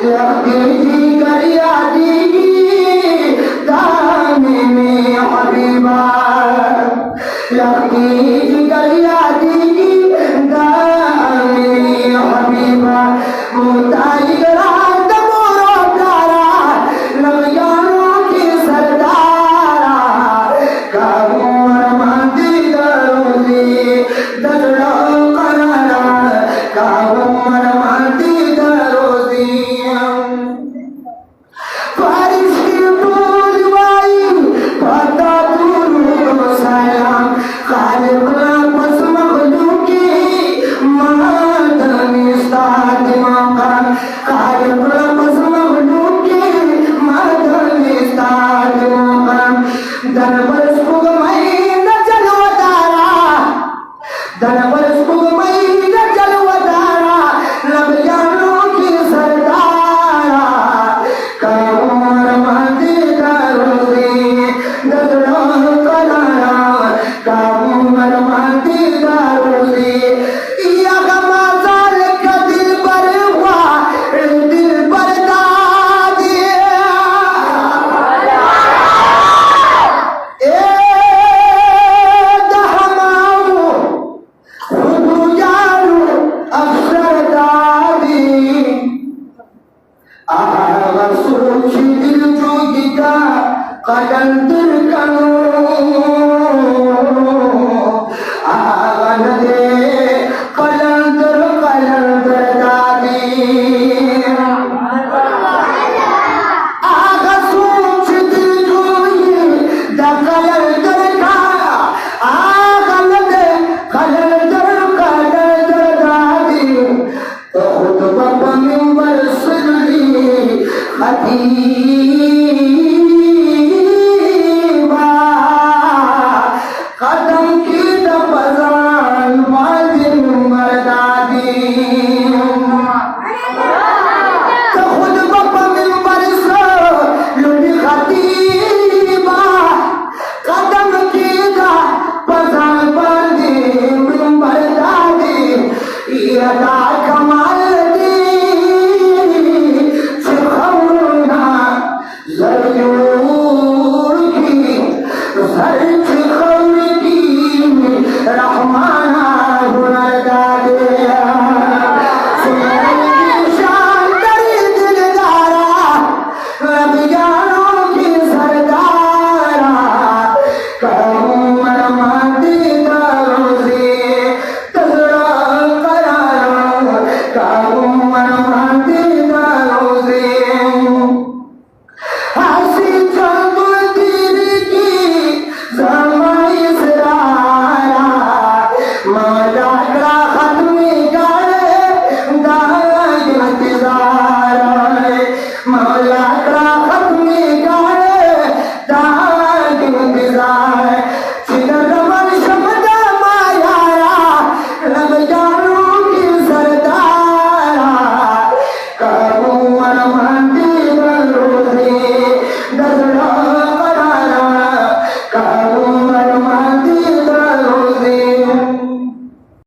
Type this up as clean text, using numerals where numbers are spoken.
लगती थी गरिया दी दाने में हबीबा, लगती थी गरिया दी दाने में हबीबा, मुताई रात मोरो प्यारा लबियानों की सरदारा, काबू मरमाती दरोजी दजड़ा करारा, काबू मरमाती दरोजी बारिश की बूंदवाई पता दूर सलाम, खालिक बस मखलूकी मदनी साथ मकान, खालिक बस मखलूकी मदनी साथ मकान, दरबार सुगमई न जलवदारा, दरबार सुगमई न जलवदारा, लबियानों की सरदारा, कामर माती दारोजी दजड़ा करारा, कामर माती दारोजी या गमाज़ाल का दिल पर हुआ दिल पर दादी ए दहमाऊ खुदू जारू अफसर दादी आगा सोच दिल जोगिका कलंदर कनो आगा नदे कलंदर कलंदर दादी आगा सोच दिल जोगी दा कलंदर का आगा नदे कलंदर कलंदर दादी तो खुद बाबा मिंबर सुनली खतीबा कदम की दफजान वाजिन मर्दादी तो खुद बाबा मिंबर सुनली खतीबा कदम की दफजान वाजिन मर्दादी इरादा कमाल दी सिखौना ज़रूर की ज़र्फ खौर की रहमाना हुनर दादे सुनर की शान तेरी दिलदारा लबियानों की सरदारा कमर माती दारोजी दजड़ा करारा कमर माती दारोजी हसी चंद तीर की ज़माई सरारा मौला का खत्मी गाए दाए इंतज़ार मौला